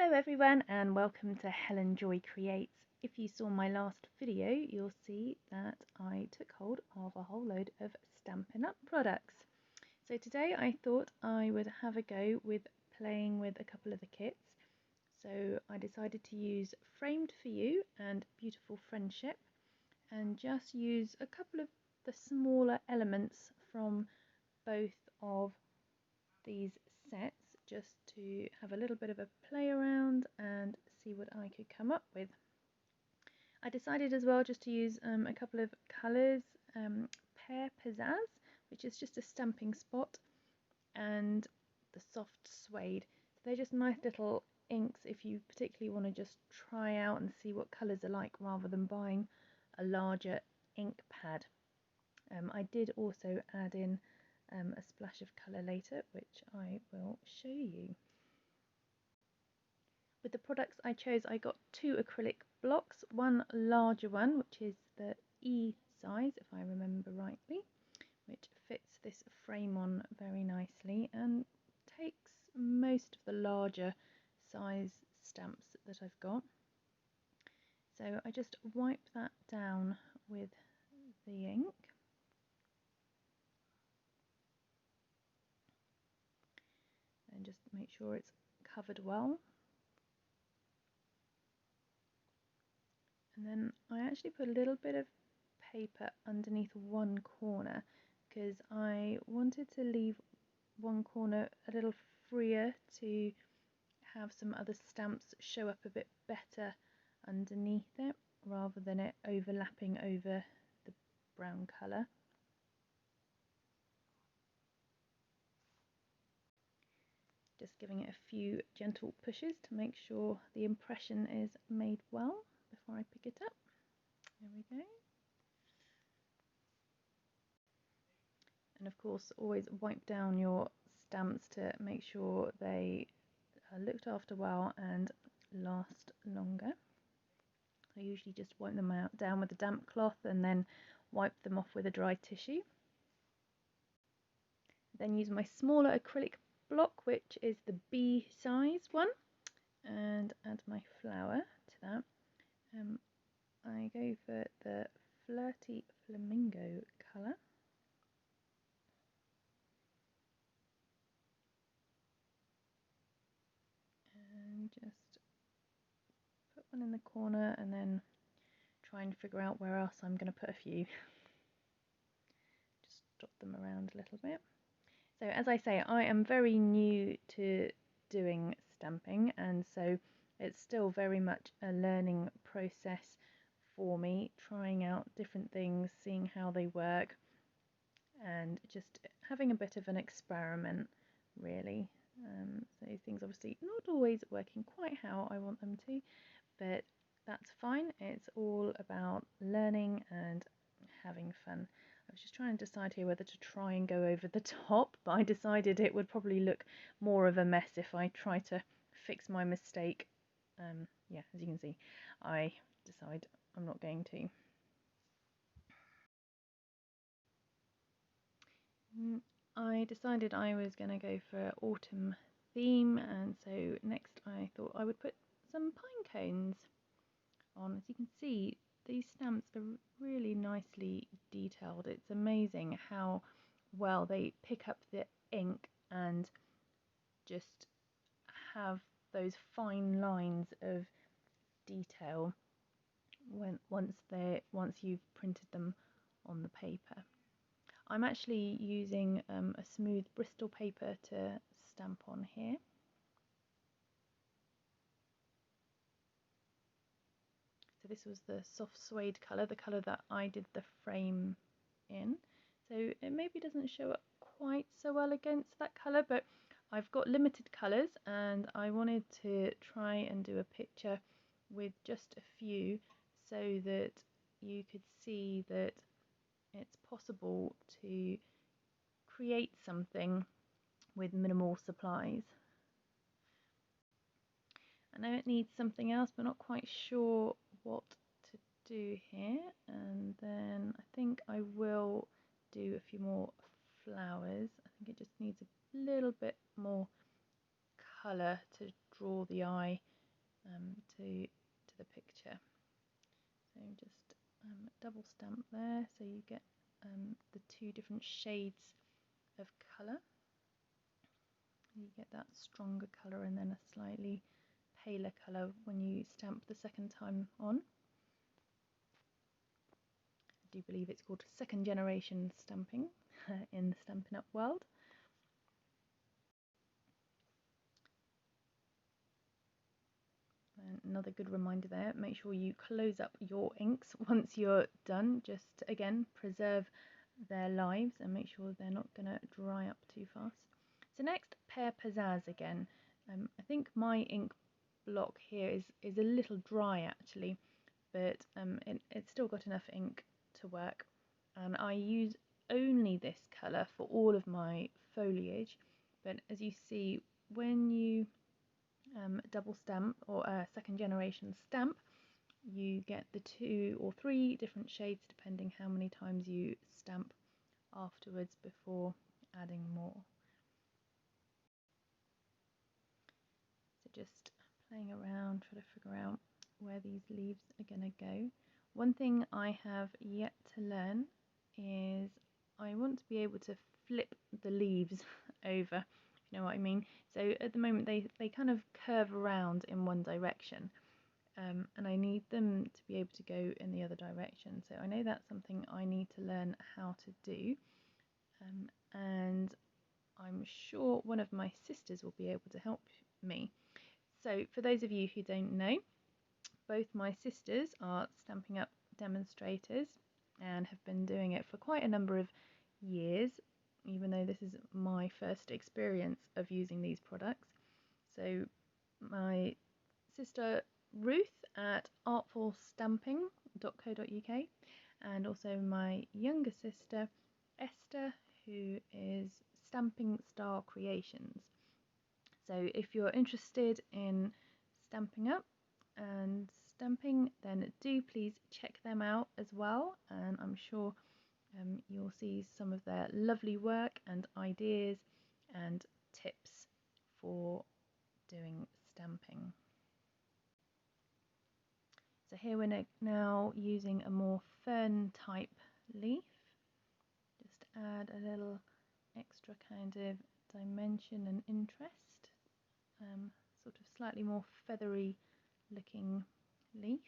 Hello everyone and welcome to Helen Joy Creates. If you saw my last video, you'll see that I took hold of a whole load of Stampin' Up products. So today I thought I would have a go with playing with a couple of the kits. So I decided to use Framed for You and Beautiful Friendship and just use a couple of the smaller elements from both of these sets just to have a little bit of a play around and see what I could come up with. I decided as well just to use a couple of colours, pear pizzazz, which is just a stamping spot, and the soft suede. So they're just nice little inks if you particularly want to just try out and see what colours are like rather than buying a larger ink pad. I did also add in a splash of colour later, which I will show you. With the products I chose, I got two acrylic blocks, one larger one, which is the E size, if I remember rightly, which fits this frame on very nicely and takes most of the larger size stamps that I've got. So I just wipe that down with the ink. And just make sure it's covered well. And then I actually put a little bit of paper underneath one corner because I wanted to leave one corner a little freer to have some other stamps show up a bit better underneath it rather than it overlapping over the brown colour. Just giving it a few gentle pushes to make sure the impression is made well before I pick it up. There we go. And of course always wipe down your stamps to make sure they are looked after well and last longer. I usually just wipe them down with a damp cloth and then wipe them off with a dry tissue. Then use my smaller acrylic block, which is the B size one, and add my flower to that. I go for the Flirty Flamingo colour. And just put one in the corner and then try and figure out where else I'm going to put a few. Just dot them around a little bit. So as I say, I am very new to doing stamping, and so it's still very much a learning process for me, trying out different things, seeing how they work, and just having a bit of an experiment, really. So things obviously not always working quite how I want them to, but that's fine. It's all about learning and having fun. I was just trying to decide here whether to try and go over the top, but I decided it would probably look more of a mess if I try to fix my mistake. Yeah, as you can see, I decide I'm not going to. I decided I was going to go for autumn theme, and so next I thought I would put some pine cones on. As you can see, these stamps are really nicely detailed. It's amazing how well they pick up the ink and just have those fine lines of detail once you've printed them on the paper. I'm actually using a smooth Bristol paper to stamp on here. So this was the soft suede colour, the colour that I did the frame in. So it maybe doesn't show up quite so well against that colour, but I've got limited colours and I wanted to try and do a picture with just a few so that you could see that it's possible to create something with minimal supplies. I know it needs something else, but not quite sure what to do here. And then I think I will do a few more flowers. I think it just needs a little bit more colour to draw the eye to the picture. So just double stamp there, so you get the two different shades of colour. You get that stronger colour and then a slightly paler colour when you stamp the second time on. I do believe it's called second generation stamping in the Stampin' Up world. And another good reminder there, make sure you close up your inks once you're done, just again preserve their lives and make sure they're not going to dry up too fast. So next, pear pizzazz again. I think my ink block here is a little dry actually, but it's still got enough ink to work, and I use only this colour for all of my foliage. But as you see, when you double stamp or a second generation stamp, you get the 2 or 3 different shades depending how many times you stamp afterwards before adding more. So just playing around, trying to figure out where these leaves are going to go. One thing I have yet to learn is I want to be able to flip the leaves over, if you know what I mean. So at the moment they kind of curve around in one direction, and I need them to be able to go in the other direction. So I know that's something I need to learn how to do, and I'm sure one of my sisters will be able to help me. So for those of you who don't know, both my sisters are Stampin' Up demonstrators and have been doing it for quite a number of years, even though this is my first experience of using these products. So my sister Ruth at artfulstamping.co.uk, and also my younger sister Esther, who is Stamping Star Creations. So if you're interested in Stampin' Up and stamping, then do please check them out as well, and I'm sure you'll see some of their lovely work and ideas and tips for doing stamping. So here we're now using a more fern type leaf. Just add a little extra kind of dimension and interest. Sort of slightly more feathery looking leaf,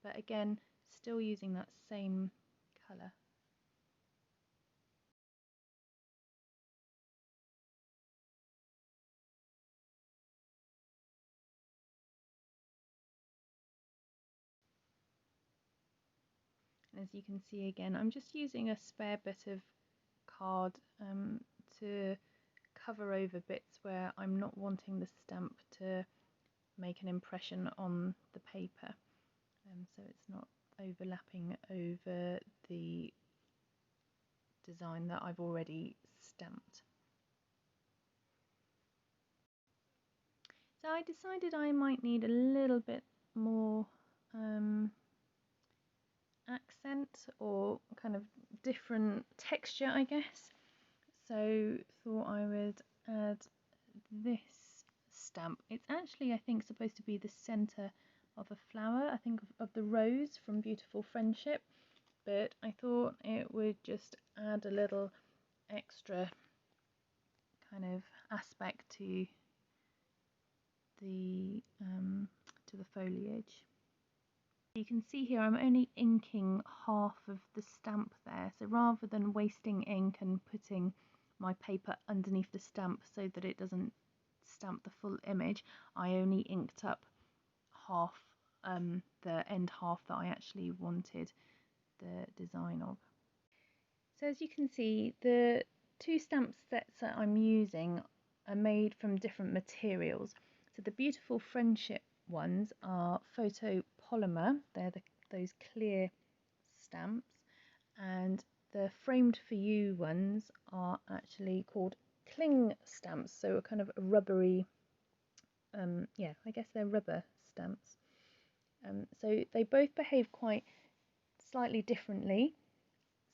but again still using that same colour. And as you can see, again, I'm just using a spare bit of card to cover over bits where I'm not wanting the stamp to make an impression on the paper, so it's not overlapping over the design that I've already stamped. So I decided I might need a little bit more accent or kind of different texture, I guess. So thought I would add this stamp. It's actually, I think, supposed to be the centre of a flower, I think of the rose from Beautiful Friendship, but I thought it would just add a little extra kind of aspect to the foliage. You can see here I'm only inking half of the stamp there, so rather than wasting ink and putting my paper underneath the stamp so that it doesn't stamp the full image, I only inked up half, the end half that I actually wanted the design of. So as you can see, the 2 stamp sets that I'm using are made from different materials. So the Beautiful Friendship ones are photopolymer, they're those clear stamps, and the Framed for You ones are actually called cling stamps, so a kind of a rubbery, yeah, I guess they're rubber stamps. So they both behave quite slightly differently.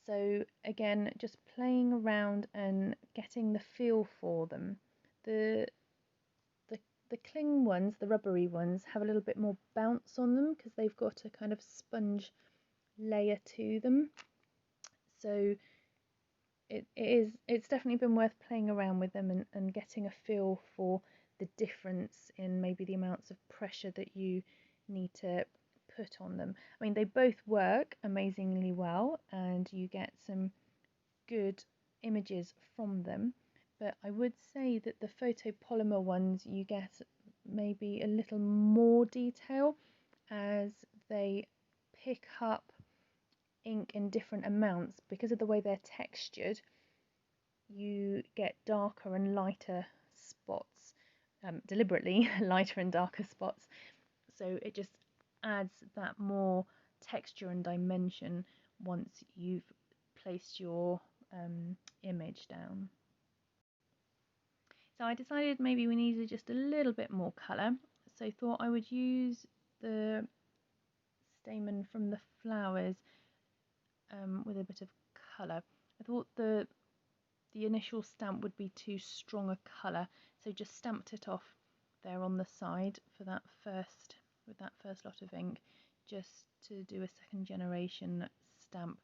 So again, just playing around and getting the feel for them. The The cling ones, the rubbery ones, have a little bit more bounce on them because they've got a kind of sponge layer to them. So it's definitely been worth playing around with them and getting a feel for the difference in maybe the amounts of pressure that you need to put on them. I mean, they both work amazingly well and you get some good images from them, but I would say that the photopolymer ones you get maybe a little more detail as they pick up ink in different amounts. Because of the way they're textured, you get darker and lighter spots, deliberately lighter and darker spots, so it just adds that more texture and dimension once you've placed your image down. So I decided maybe we needed just a little bit more colour, so I thought I would use the stamen from the flowers with a bit of colour. I thought the initial stamp would be too strong a colour, so just stamped it off there on the side for that first, with that first lot of ink, just to do a second generation stamp,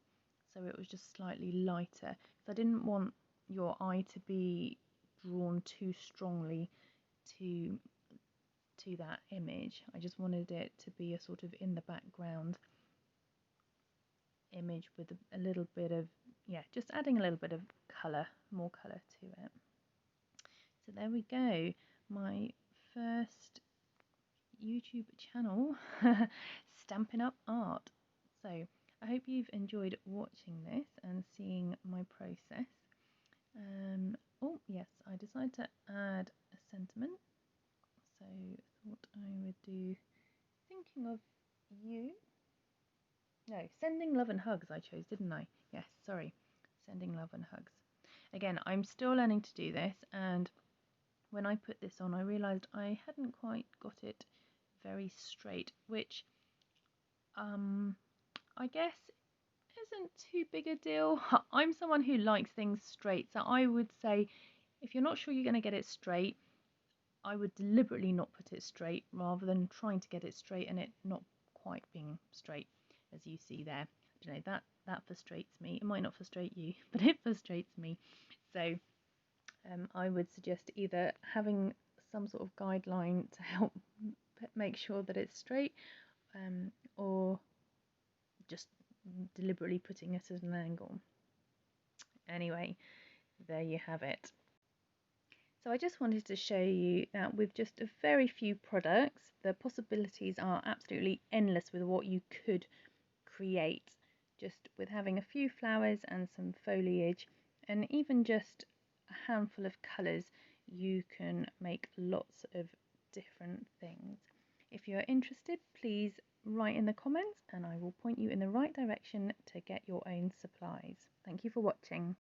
so it was just slightly lighter, because I didn't want your eye to be drawn too strongly to that image. I just wanted it to be a sort of in the background image with a little bit of, yeah, just adding a little bit of colour, more colour to it. So there we go, my first YouTube channel, Stampin' Up art. So I hope you've enjoyed watching this and seeing my process. Oh yes, I decided to add a sentiment, so I thought I would do thinking of you. No, sending love and hugs I chose, didn't I? Yes, sorry, sending love and hugs. Again, I'm still learning to do this, and when I put this on I realised I hadn't quite got it very straight, which I guess isn't too big a deal. I'm someone who likes things straight, so I would say if you're not sure you're going to get it straight, I would deliberately not put it straight rather than trying to get it straight and it not quite being straight, as you see there. I don't know, that frustrates me. It might not frustrate you, but it frustrates me. So I would suggest either having some sort of guideline to help make sure that it's straight, or just deliberately putting it at an angle. Anyway, there you have it. So I just wanted to show you that with just a very few products, the possibilities are absolutely endless with what you could create, just with having a few flowers and some foliage, and even just a handful of colours, you can make lots of different things. If you're interested, please write in the comments and I will point you in the right direction to get your own supplies. Thank you for watching.